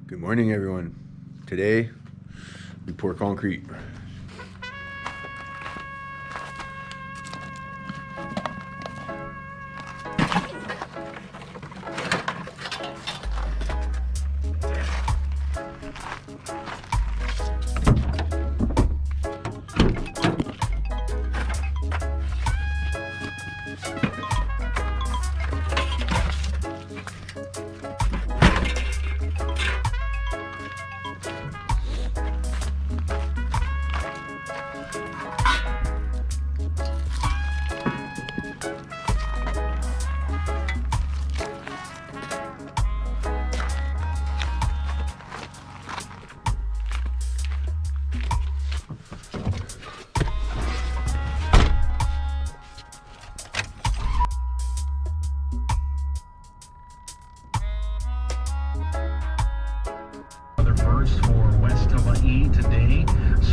Good morning, everyone. Today, we pour concrete. For west of E today,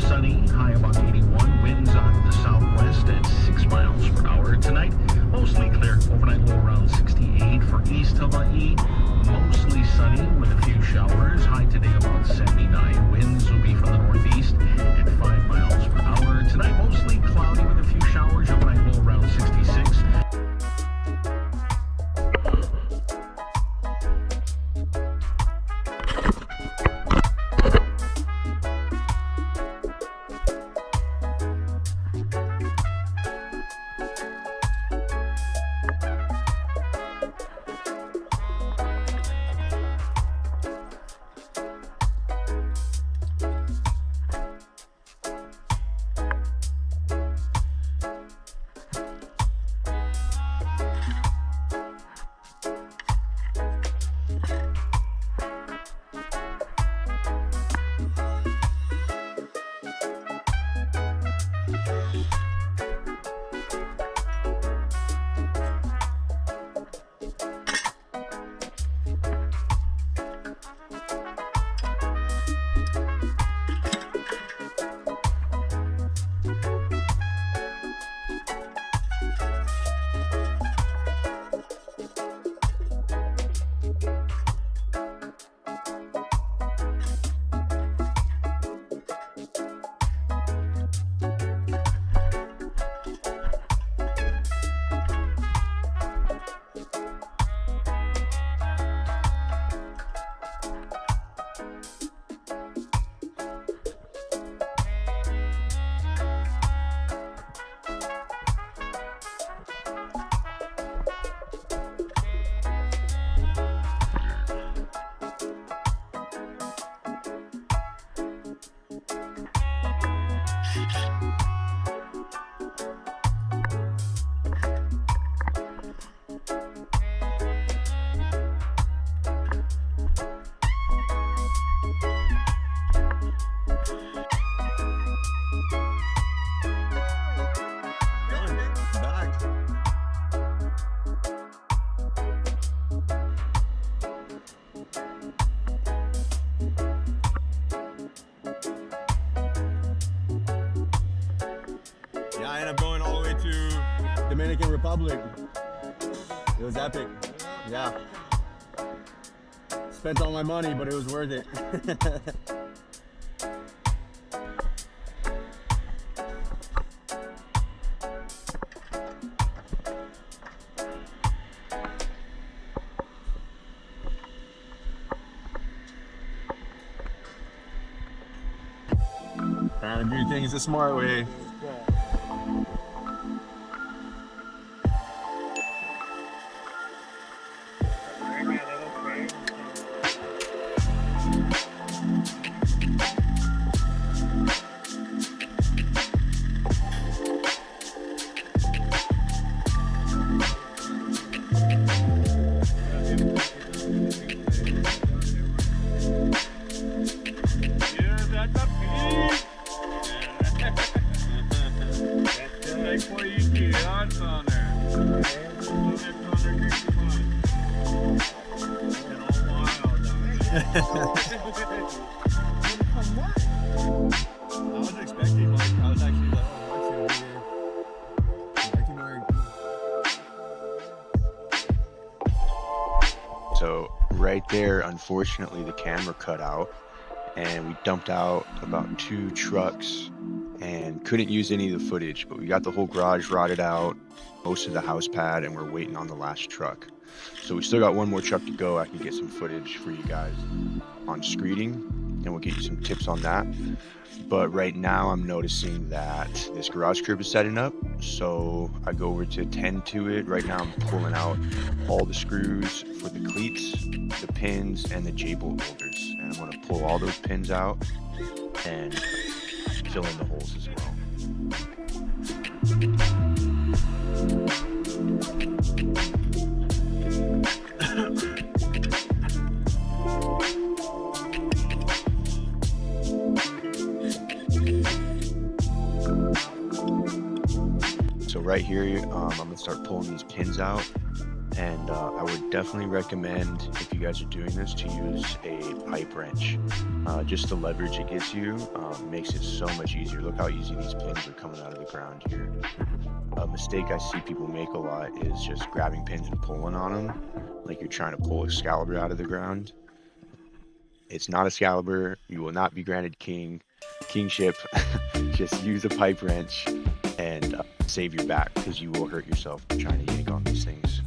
sunny, high about 81, winds out of the southwest at 6 miles per hour. Tonight, mostly clear, overnight low around 68. For east of E, mostly sunny with a few showers, high today about 79. Winds will be from the northeast at 5 miles per hour. Tonight, mostly cloudy with a few showers, overnight low around 66. Yeah, I ended up going all the way to Dominican Republic. It was epic. Yeah. Spent all my money, but it was worth it. Trying to do things the smart way. So right there, unfortunately, the camera cut out, and we dumped out about 2 trucks and couldn't use any of the footage, but we got the whole garage rotted out, most of the house pad, and we're waiting on the last truck. So we still got one more truck to go. I can get some footage for you guys on screeding, and we'll get you some tips on that. But right now I'm noticing that this garage curb is setting up, so I go over to tend to it. Right now I'm pulling out all the screws for the cleats, the pins, and the J-bolt holders, and I'm going to pull all those pins out and fill in the holes as well. So right here, I'm gonna start pulling these pins out, and I would definitely recommend, if you guys are doing this, to use a pipe wrench. Just the leverage it gives you makes it so much easier. Look how easy these pins are coming out of the ground here. A mistake I see people make a lot is just grabbing pins and pulling on them, like you're trying to pull Excalibur out of the ground. It's not Excalibur. You will not be granted kingship. Just use a pipe wrench and save your back, because you will hurt yourself trying to yank on these things.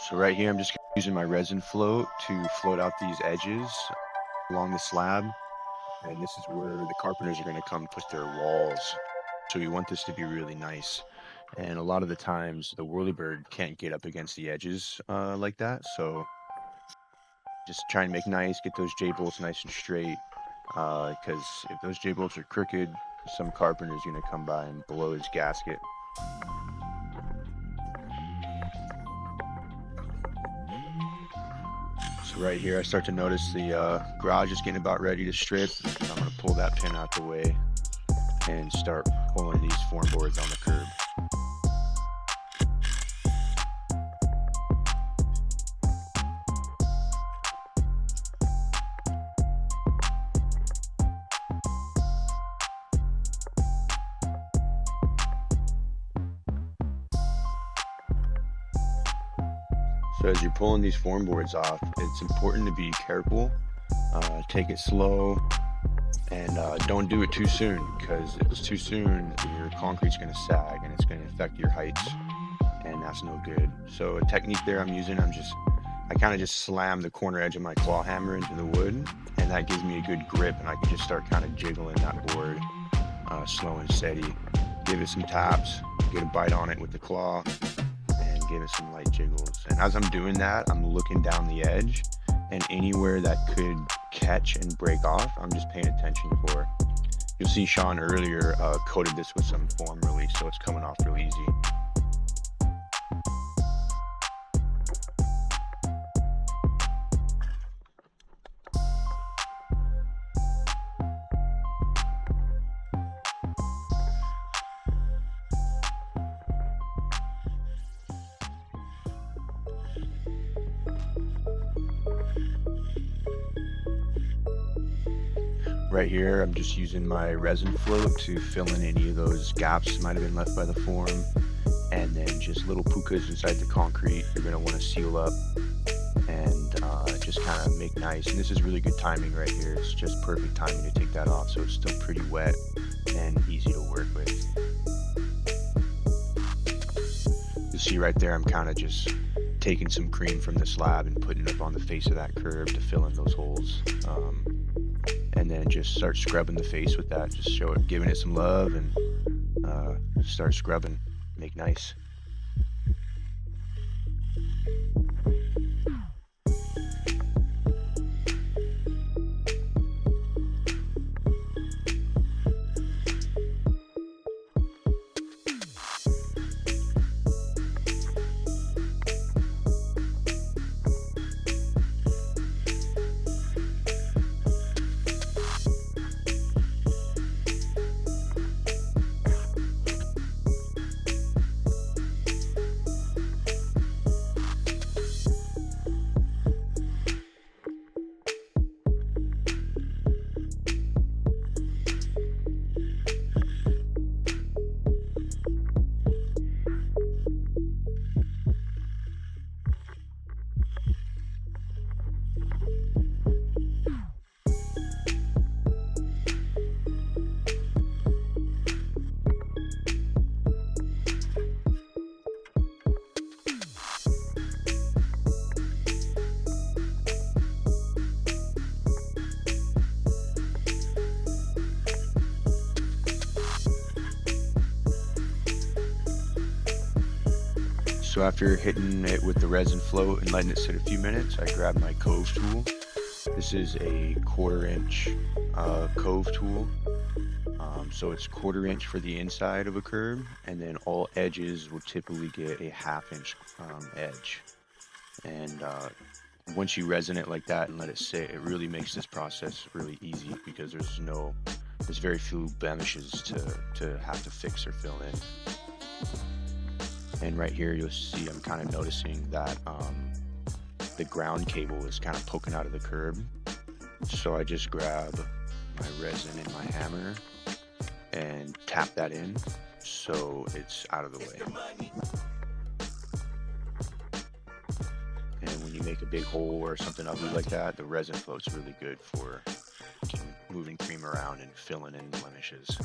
So right here, I'm just using my resin float to float out these edges along the slab. And this is where the carpenters are going to come put their walls. So we want this to be really nice. And a lot of the times the whirlybird can't get up against the edges like that. So just try and make nice, get those J-bolts nice and straight. Because if those J-bolts are crooked, some carpenter's going to come by and blow his gasket. So right here, I start to notice the garage is getting about ready to strip. So I'm going to pull that pin out the way and start pulling these form boards on the curb. So as you're pulling these form boards off, it's important to be careful, take it slow, and don't do it too soon, because if it's too soon, your concrete's going to sag and it's going to affect your heights, and that's no good. So a technique there I'm using, I kind of just slam the corner edge of my claw hammer into the wood, and that gives me a good grip, and I can just start kind of jiggling that board slow and steady. Give it some taps, get a bite on it with the claw, and give it some light jiggles. And as I'm doing that, I'm looking down the edge, and anywhere that could catch and break off, I'm just paying attention for. You'll see Sean earlier coated this with some foam release, so it's coming off real easy. Right here, I'm just using my resin float to fill in any of those gaps that might have been left by the form. And then just little pukas inside the concrete you're going to want to seal up and just kind of make nice. And this is really good timing right here. It's just perfect timing to take that off, so it's still pretty wet and easy to work with. You see right there, I'm kind of just taking some cream from the slab and putting it up on the face of that curb to fill in those holes. And then just start scrubbing the face with that. Just show it, giving it some love, and start scrubbing. Make nice. So after hitting it with the resin float and letting it sit a few minutes, I grabbed my cove tool. This is a 1/4 inch cove tool. So it's 1/4 inch for the inside of a curb, and then all edges will typically get a 1/2 inch edge. And once you resin it like that and let it sit, it really makes this process really easy because there's very few blemishes to have to fix or fill in. And right here, you'll see I'm kind of noticing that the ground cable is kind of poking out of the curb. So I just grab my resin and my hammer and tap that in so it's out of the way. And when you make a big hole or something ugly like that, the resin float's really good for moving cream around and filling in blemishes.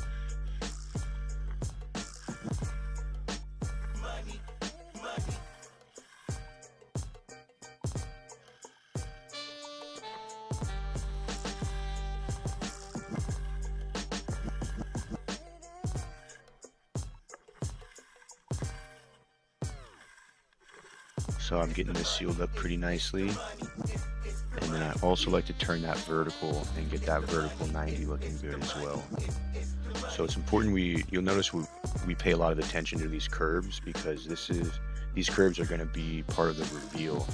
So I'm getting this sealed up pretty nicely. And then I also like to turn that vertical and get that vertical 90 looking good as well. So it's important you'll notice we pay a lot of attention to these curbs because these curbs are going to be part of the reveal.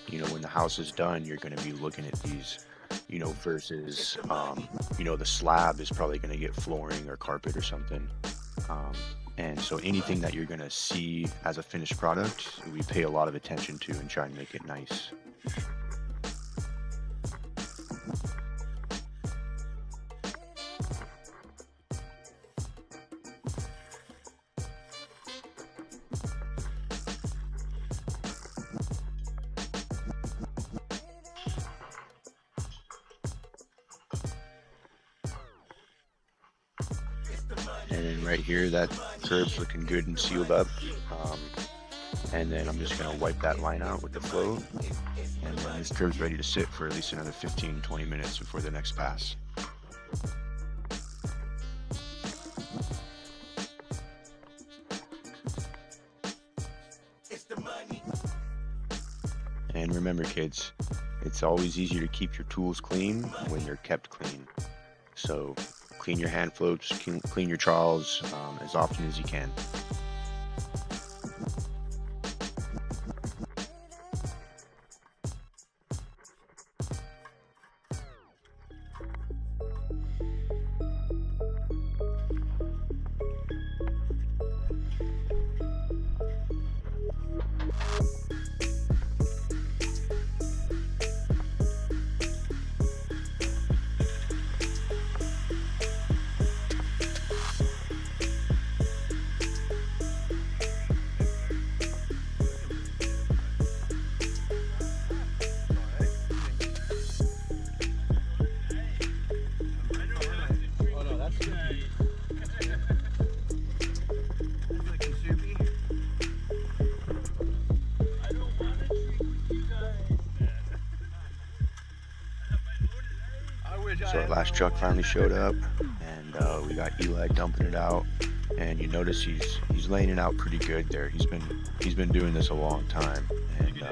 You know, when the house is done, you're going to be looking at these, you know, versus, you know, the slab is probably going to get flooring or carpet or something. And so anything that you're going to see as a finished product, we pay a lot of attention to and try and make it nice. And then right here, that curb's looking good and sealed up. And then I'm just going to wipe that line out with the float. And then this curb's ready to sit for at least another 15-20 minutes before the next pass. And remember, kids, it's always easier to keep your tools clean when they're kept clean. So clean your hand floats, clean your trowels as often as you can. So our last truck finally showed up, and we got Eli dumping it out. And you notice he's laying it out pretty good there. He's been doing this a long time, and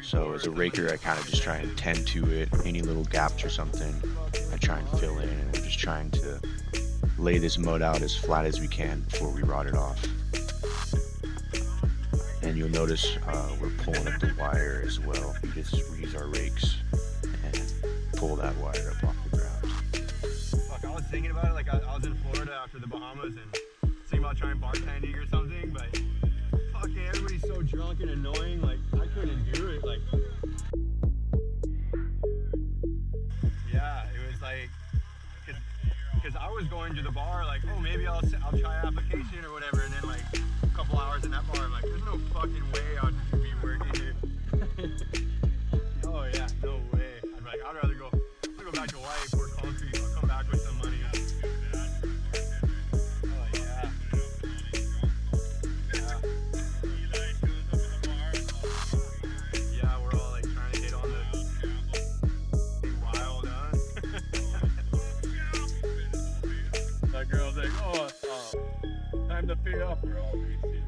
so as a raker, I kind of just try and tend to it. Any little gaps or something, I try and fill in, and we're just trying to lay this mud out as flat as we can before we rot it off. And you'll notice we're pulling up the wire as well. We just use our rakes and pull that wire up off the ground. Fuck, I was thinking about it, like I was in Florida after the Bahamas and thinking about trying bartending or something, but fucking everybody's so drunk and annoying, like I couldn't do it, like. Yeah, it was like, cause I was going to the bar like, oh, maybe I'll try application or whatever, and then like a couple hours in that bar, I'm like, there's no fucking way I'll be working here. Oh yeah, no way. I'm like, I'd rather go back to Hawaii, pour concrete, I'll come back with some money. Oh yeah. Yeah, we're all like trying to hit on the wild, huh? That girl's like, oh, time to pay up. We're all wasted.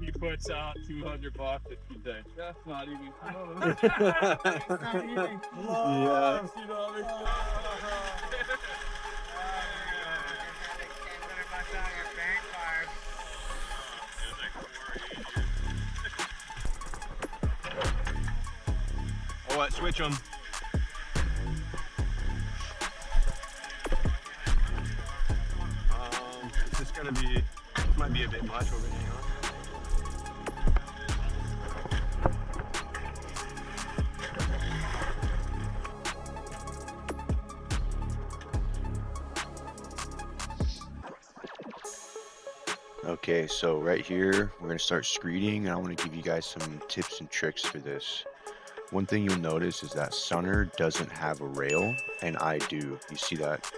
He puts out $200 if he thinks that's not even close. It's not even close. You know what I mean? Oh, what? Switch them. It's just gonna be. This might be a bit much over here. Okay, so right here, we're gonna start screeding, and I want to give you guys some tips and tricks for this. One thing you'll notice is that Sunner doesn't have a rail, and I do. You see that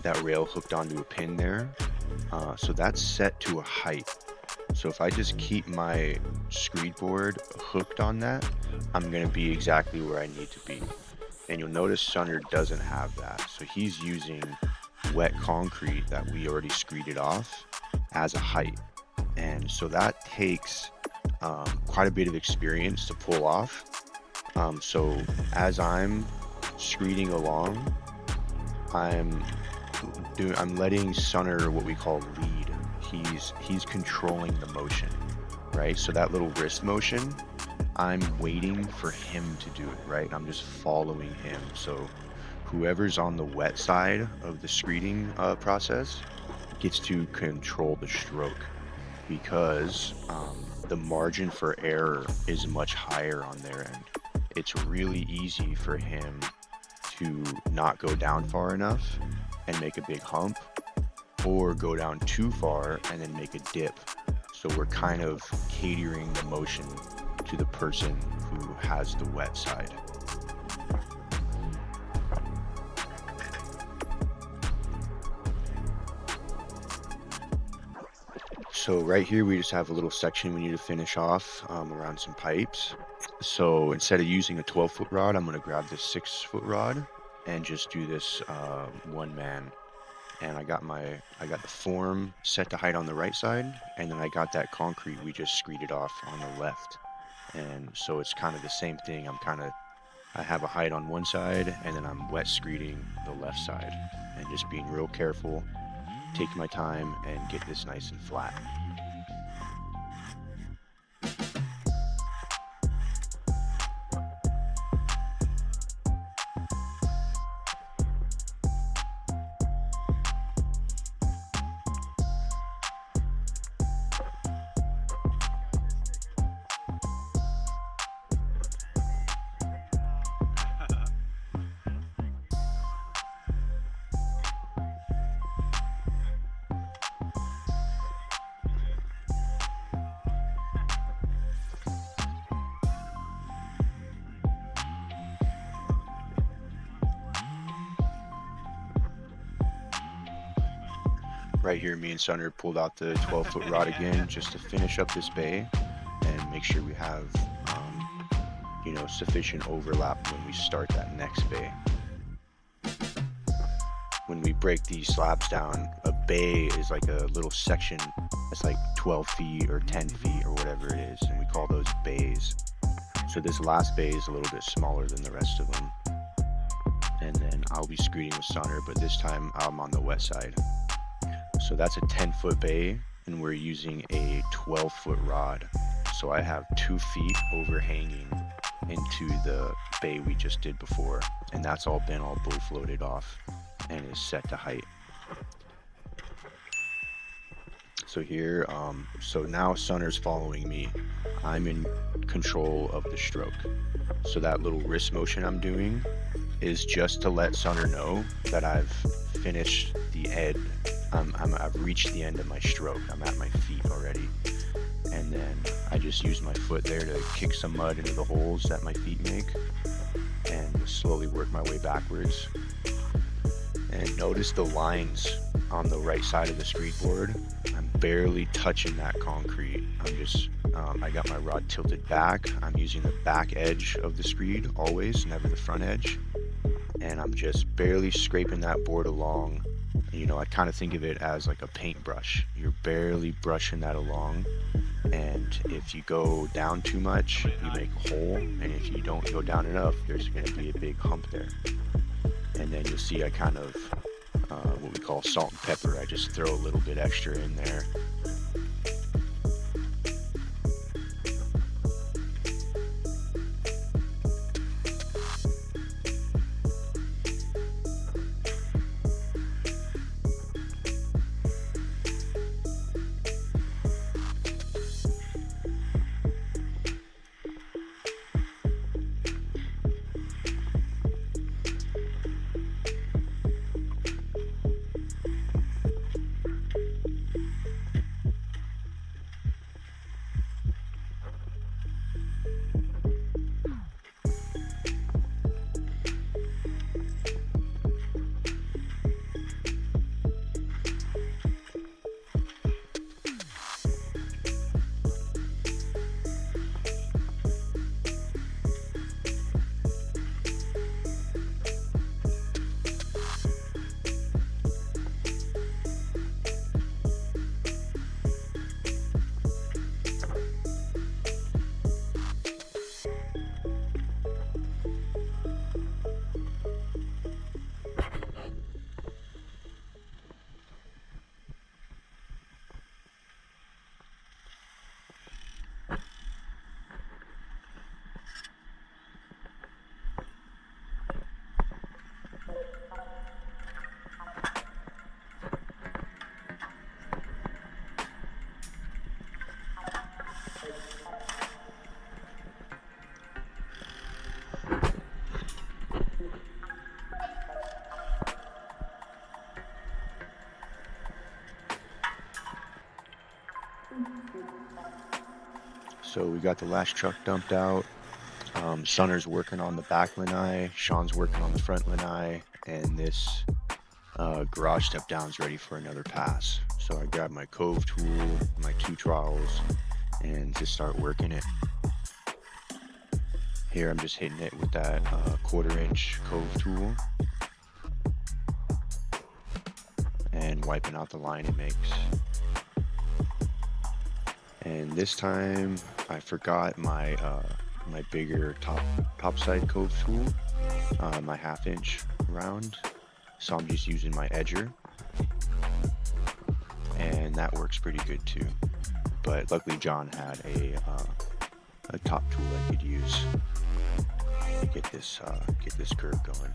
that rail hooked onto a pin there? So that's set to a height. So if I just keep my screed board hooked on that, I'm gonna be exactly where I need to be. And you'll notice Sunner doesn't have that. So he's using wet concrete that we already screeded off as a height. And so that takes quite a bit of experience to pull off. So as I'm screeding along, I'm letting Sunner what we call lead. He's controlling the motion, right? So that little wrist motion, I'm waiting for him to do it, right? I'm just following him. So whoever's on the wet side of the screeding process gets to control the stroke, because the margin for error is much higher on their end. It's really easy for him to not go down far enough and make a big hump, or go down too far and then make a dip. So we're kind of catering the motion to the person who has the wet side. So right here we just have a little section we need to finish off around some pipes. So instead of using a 12-foot rod, I'm going to grab this 6-foot rod and just do this one man. And I got the form set to height on the right side, and then I got that concrete we just screeded off on the left. And so it's kind of the same thing. I have a height on one side, and then I'm wet screeding the left side, and just being real careful, take my time, and get this nice and flat. Right here, me and Sunner pulled out the 12-foot rod again just to finish up this bay and make sure we have sufficient overlap when we start that next bay. When we break these slabs down, a bay is like a little section that's like 12 feet or 10 feet or whatever it is, and we call those bays. So this last bay is a little bit smaller than the rest of them. And then I'll be screeding with Sonner, but this time I'm on the wet side. So that's a 10-foot bay, and we're using a 12-foot rod. So I have 2 feet overhanging into the bay we just did before, and that's all been bull floated off and is set to height. So here, so now Sonner's following me. I'm in control of the stroke. So that little wrist motion I'm doing is just to let Sonner know that I've finished the end. I've reached the end of my stroke. I'm at my feet already. And then I just use my foot there to kick some mud into the holes that my feet make and just slowly work my way backwards. And notice the lines on the right side of the skateboard. I'm barely touching that concrete. I got my rod tilted back. I'm using the back edge of the screed always, never the front edge. And I'm just barely scraping that board along. I kind of think of it as like a paintbrush. You're barely brushing that along. And if you go down too much, you make a hole. And if you don't go down enough, there's going to be a big hump there. And then you'll see I kind of, what we call salt and pepper. I just throw a little bit extra in there. So we got the last truck dumped out. Sonner's working on the back lanai, Sean's working on the front lanai, and this garage step down's ready for another pass. So I grabbed my cove tool, my 2 trowels, and just start working it. Here I'm just hitting it with that 1/4 inch cove tool and wiping out the line it makes. And this time I forgot my my bigger topside cove tool, my 1/2 inch round. So I'm just using my edger, and that works pretty good too. But luckily John had a top tool I could use to get this curve going.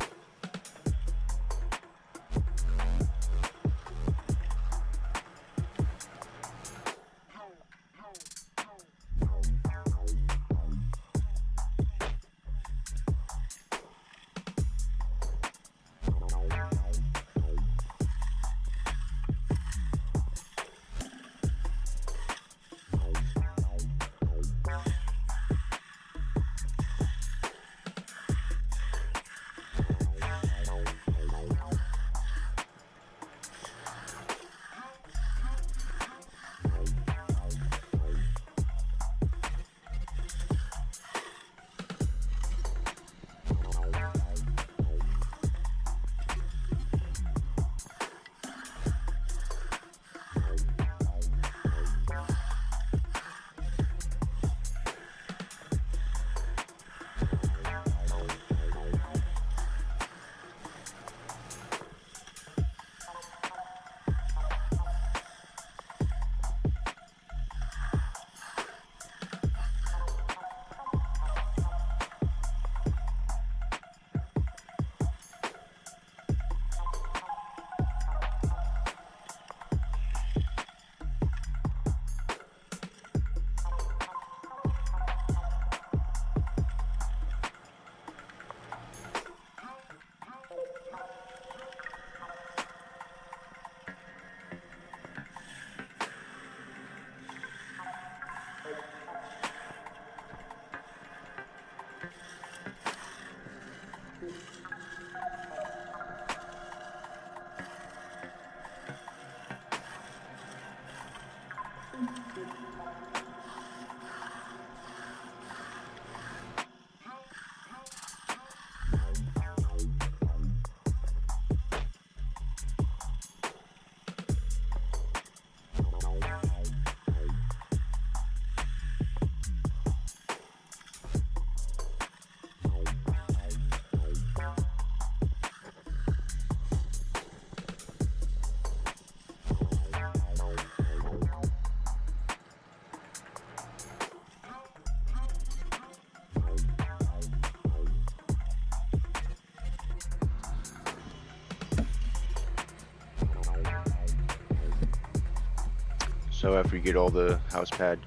So after we get all the house pad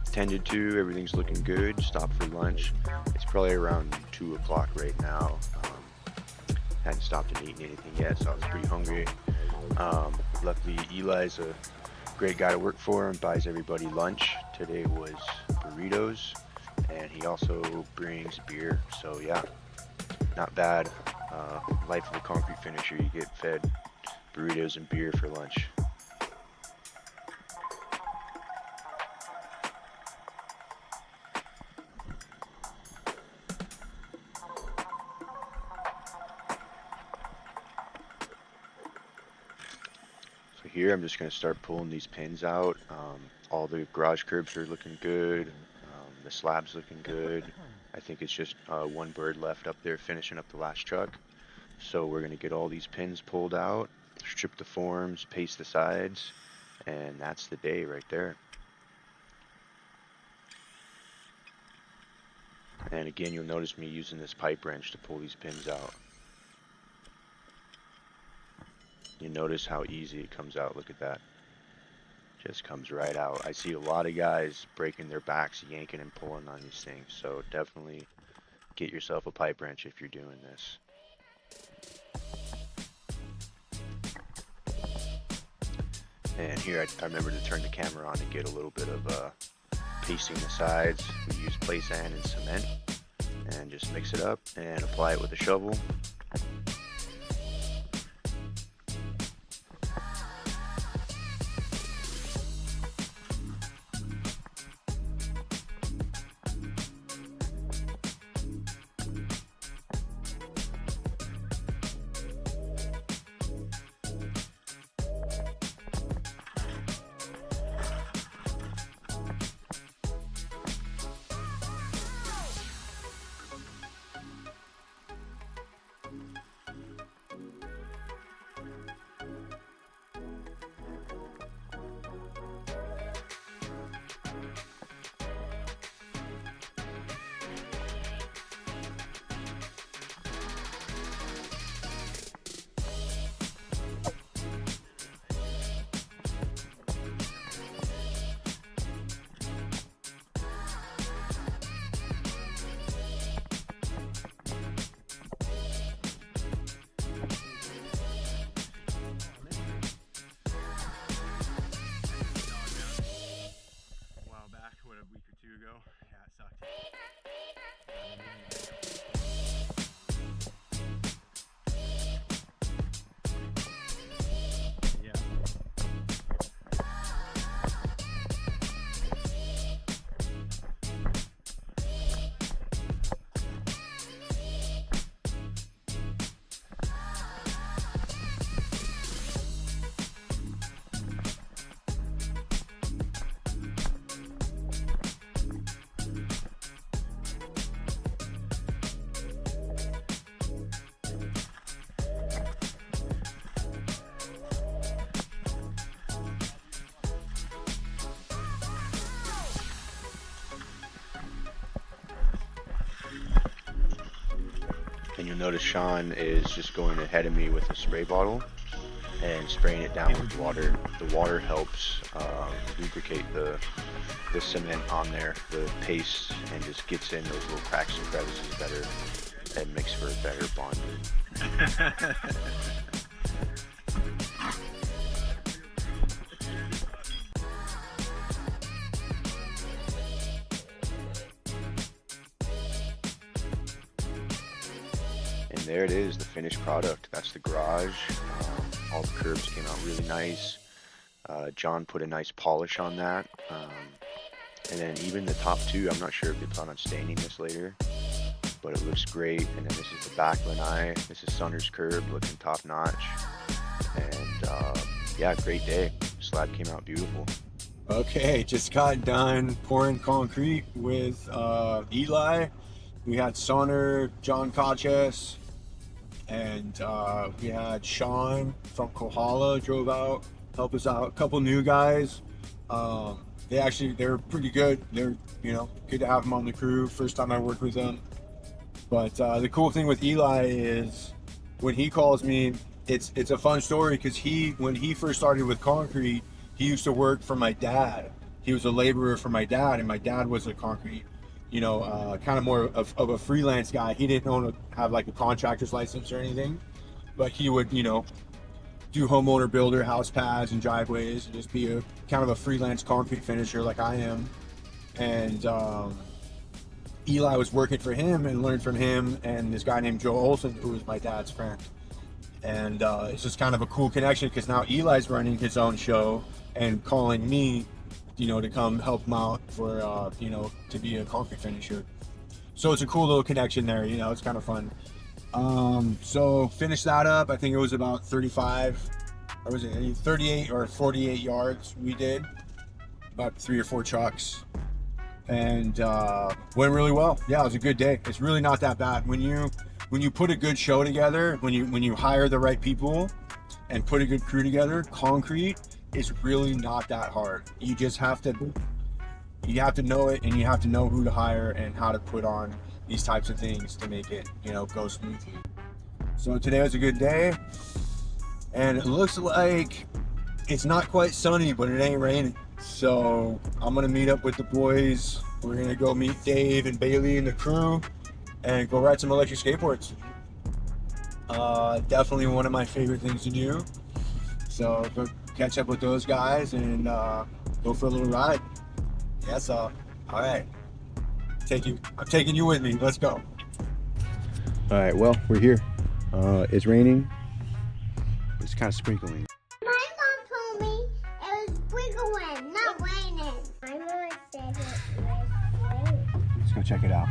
tended to, everything's looking good. Stop for lunch. It's probably around 2 o'clock right now. Hadn't stopped and eaten anything yet, so I was pretty hungry. Luckily, Eli's a great guy to work for and buys everybody lunch. Today was burritos, and he also brings beer. So yeah, not bad. Life of a concrete finisher, you get fed burritos and beer for lunch. So here I'm just going to start pulling these pins out. All the garage curbs are looking good. The slab's looking good. I think it's just one bird left up there finishing up the last truck. So we're going to get all these pins pulled out, strip the forms, paste the sides, and that's the day right there. And again, you'll notice me using this pipe wrench to pull these pins out. You notice how easy it comes out. Look at that. Just comes right out. I see a lot of guys breaking their backs, yanking and pulling on these things. So definitely get yourself a pipe wrench if you're doing this. And here I remember to turn the camera on to get a little bit of pasting the sides. We use play sand and cement and just mix it up and apply it with a shovel. And you'll notice Sean is just going ahead of me with a spray bottle and spraying it down with water. The water helps lubricate the cement on there, the paste, and just gets in those little cracks and crevices better and makes for a better bond. And there it is, the finished product. That's the garage. All the curbs came out really nice. John put a nice polish on that. And then even the top two, I'm not sure if they plan on staining this later, but it looks great. And then this is the back lanai. This is Sunner's curb, looking top notch. And yeah, great day. Slab came out beautiful. Okay, just got done pouring concrete with Eli. We had Sonner, John Kaches, and we had Sean from Kohala drove out, help us out. A couple new guys. They're pretty good. They're, good to have them on the crew. First time I worked with them. But the cool thing with Eli is when he calls me, it's a fun story because when he first started with concrete, he used to work for my dad. He was a laborer for my dad, and my dad was a concrete, kind of more of a freelance guy. He didn't have like a contractor's license or anything, but he would, do homeowner builder, house pads and driveways, and just be a kind of a freelance concrete finisher like I am. And Eli was working for him and learned from him and this guy named Joe Olson, who was my dad's friend. And it's just kind of a cool connection because now Eli's running his own show and calling me, to come help him out for, to be a concrete finisher. So it's a cool little connection there, it's kind of fun. So finished that up. I think it was about 35, or was it 38 or 48 yards we did, about 3 or 4 trucks. And went really well. Yeah, it was a good day. It's really not that bad when you put a good show together, when you hire the right people and put a good crew together. Concrete is really not that hard. You just have to know it, and you have to know who to hire and how to put on these types of things to make it go smoothly. So today was a good day, and it looks like it's not quite sunny, but it ain't raining. So I'm gonna meet up with the boys. We're gonna go meet Dave and Bailey and the crew and go ride some electric skateboards. Definitely one of my favorite things to do. So go catch up with those guys and go for a little ride. Yeah, so all right. I'm taking you with me. Let's go. All right, well, we're here. It's raining. It's kind of sprinkling. My mom told me it was sprinkling, not raining. My mom said it was raining. Let's go check it out.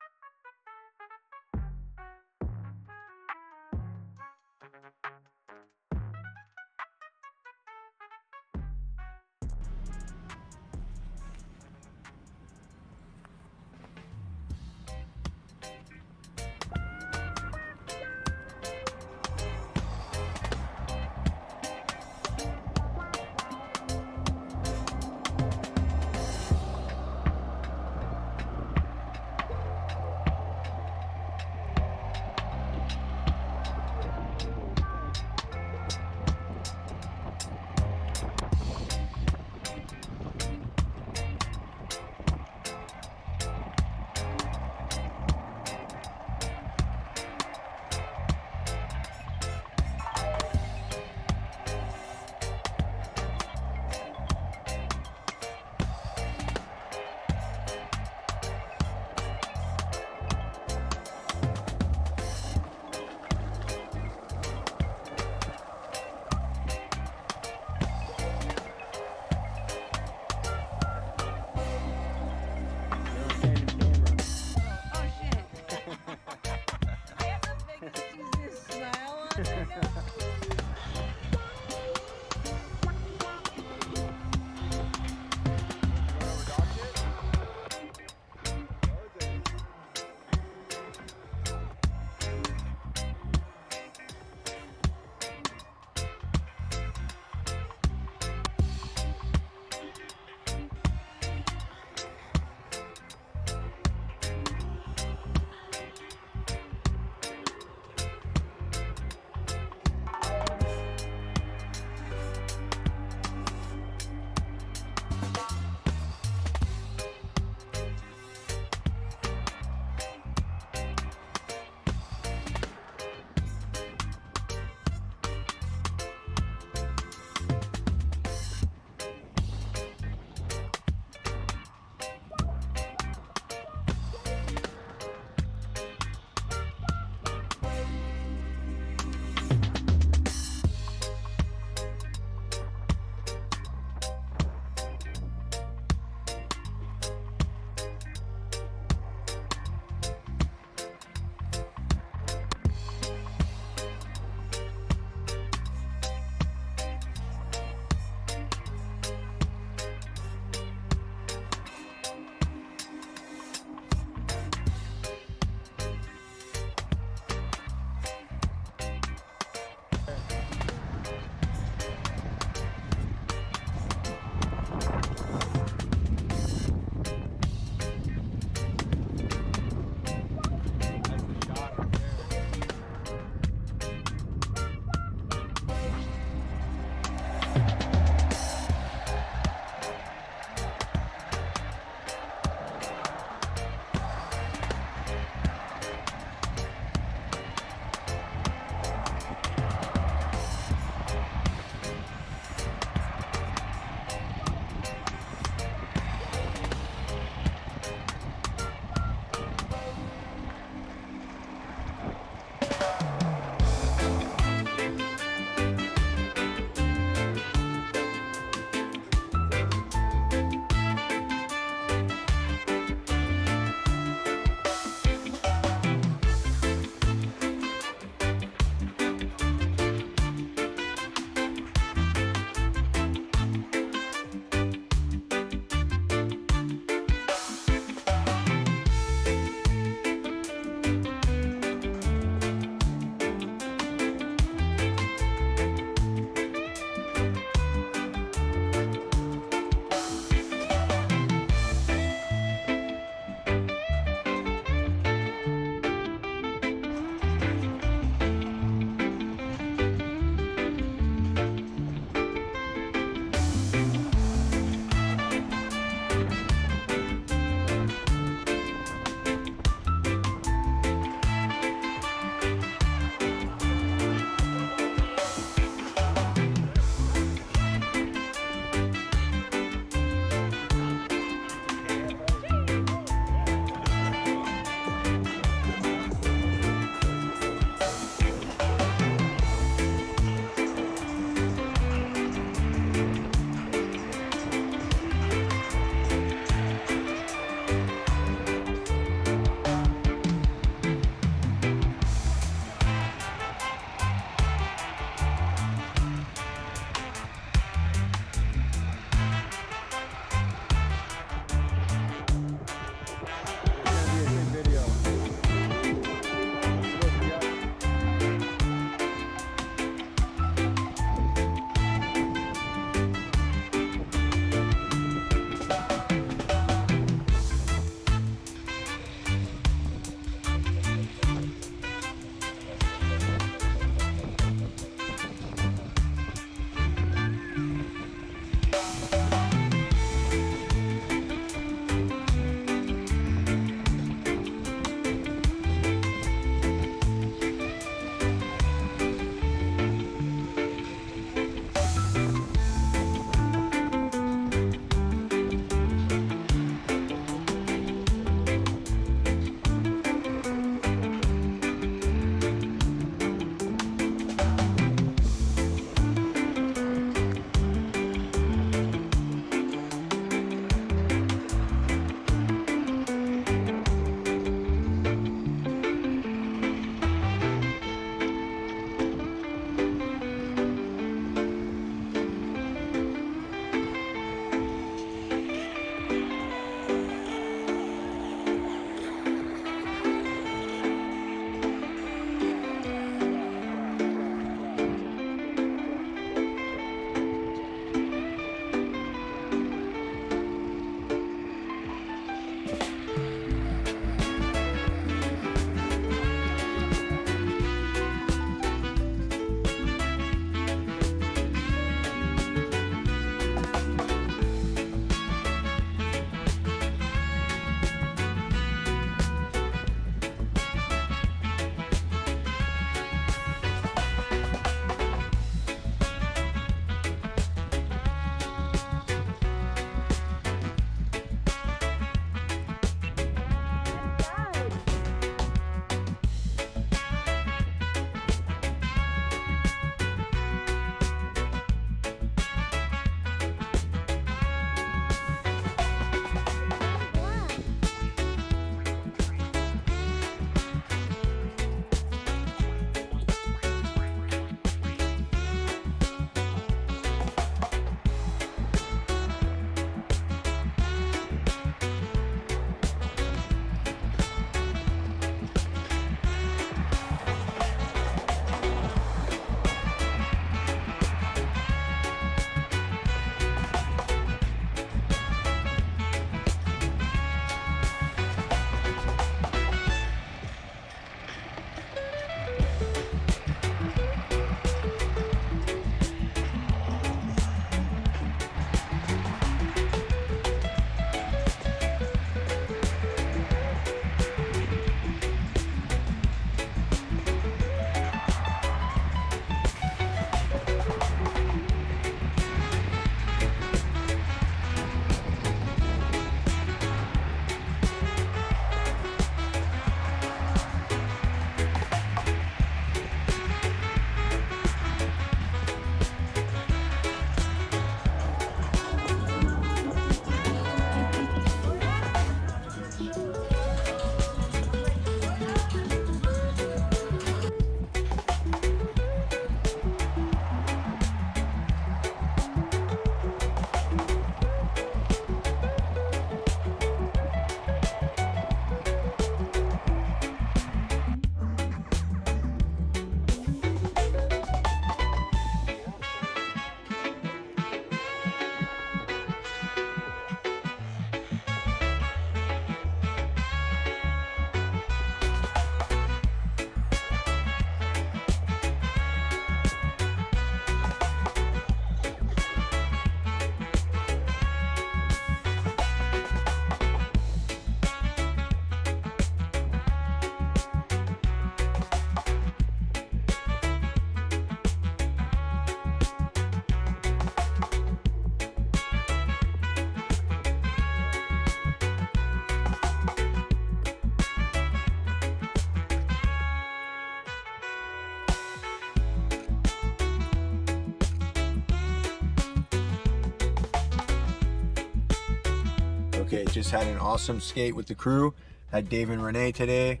Okay, just had an awesome skate with the crew. Had Dave and Renee today.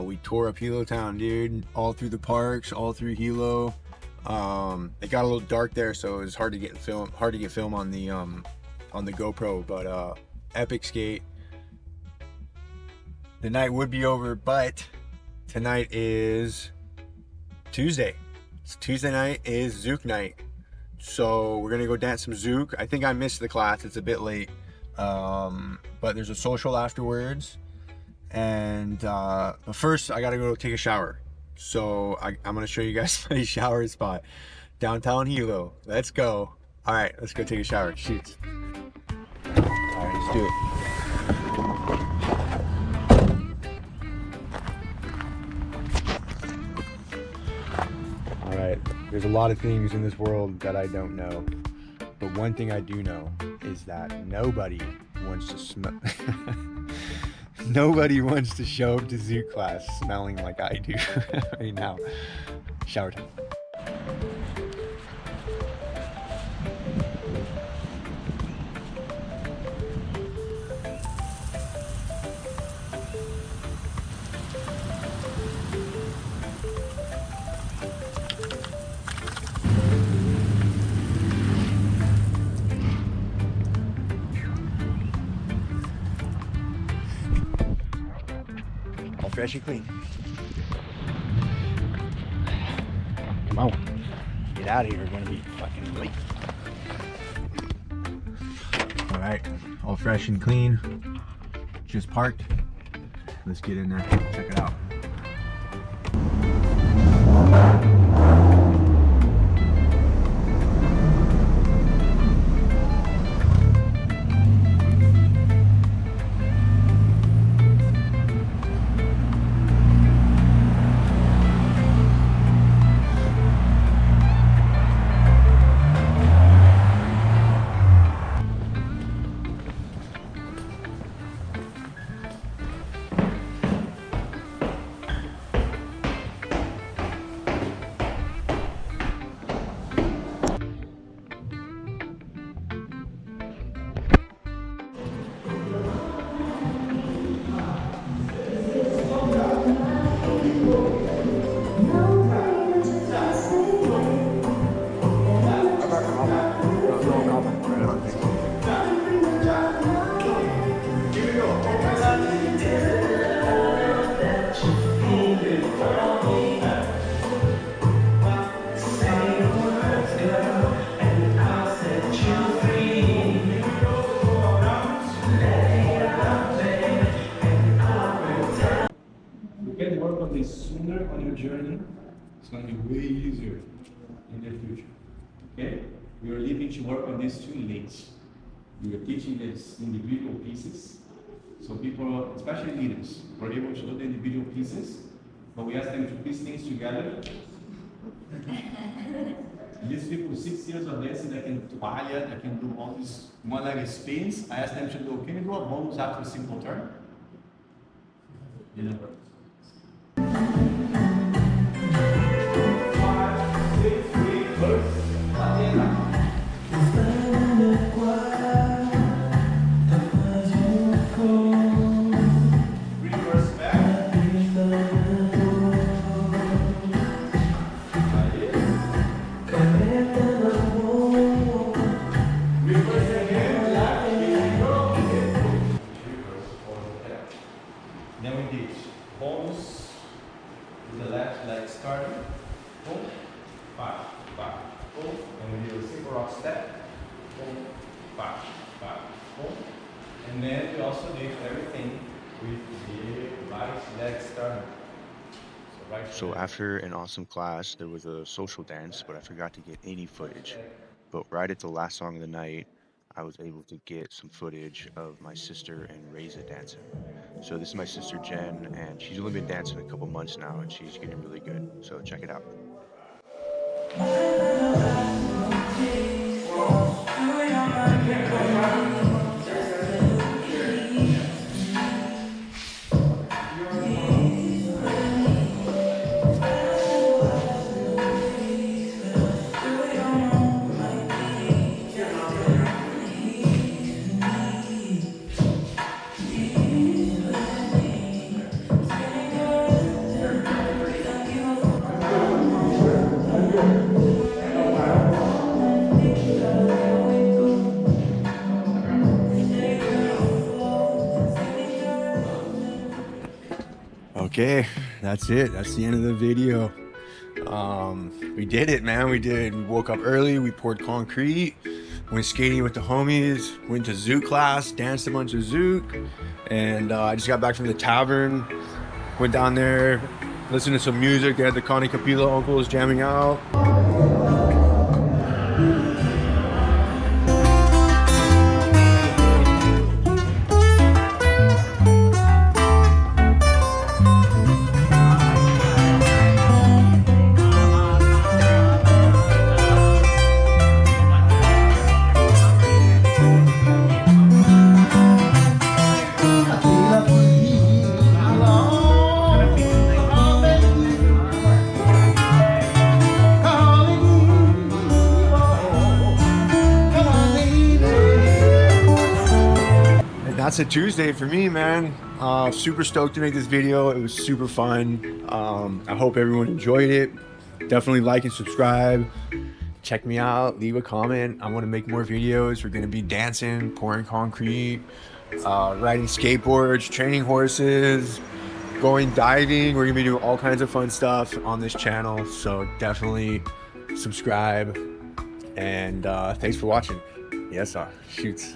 We tore up Hilo Town, dude. All through the parks, all through Hilo. It got a little dark there, so it was hard to get film on the GoPro. But epic skate. The night would be over, but tonight is Tuesday. It's Tuesday night is zouk night. So we're gonna go dance some zouk. I think I missed the class, it's a bit late. But there's a social afterwards. And but first I gotta go take a shower. So I'm gonna show you guys my shower spot. Downtown Hilo. Let's go. Alright, let's go take a shower. Shoot. Alright, let's do it. Alright, there's a lot of things in this world that I don't know. But one thing I do know is that nobody wants to nobody wants to show up to zouk class smelling like I do right now. Shower time. All fresh and clean. Come on. Get out of here. We're gonna be fucking late. Alright, all fresh and clean. Just parked. Let's get in there. Check it out. Sooner on your journey, it's going to be way easier in the future. Okay? We are leaving to work on these too late. We are teaching these individual pieces, so people, especially leaders, were able to do the individual pieces, but we ask them to piece things together. These people, 6 years of dancing, they can toalha, they can do all these one-legged spins. I asked them to do, can you do a bonus after a simple turn? You know. Then we did bonus with the left leg starting, boom, back, boom, and we did a simple rock step, boom, back, boom, and then we also did everything with the right leg starting. So after an awesome class, there was a social dance, but I forgot to get any footage. But right at the last song of the night, I was able to get some footage of my sister and Reza dancing. So this is my sister Jen, and she's only been dancing a couple months now, and she's getting really good. So check it out. Okay, that's it. That's the end of the video. We did it, man. We woke up early, we poured concrete, went skating with the homies, went to zouk class, danced a bunch of zouk, and I just got back from the tavern, went down there, listened to some music. They had the Connie Capilla uncles jamming out. That's a Tuesday for me, man. Super stoked to make this video. It was super fun. I hope everyone enjoyed it. Definitely like and subscribe. Check me out, leave a comment. I want to make more videos. We're gonna be dancing, pouring concrete, riding skateboards, training horses, going diving. We're gonna be doing all kinds of fun stuff on this channel. So definitely subscribe, and thanks for watching. Yes, shoots.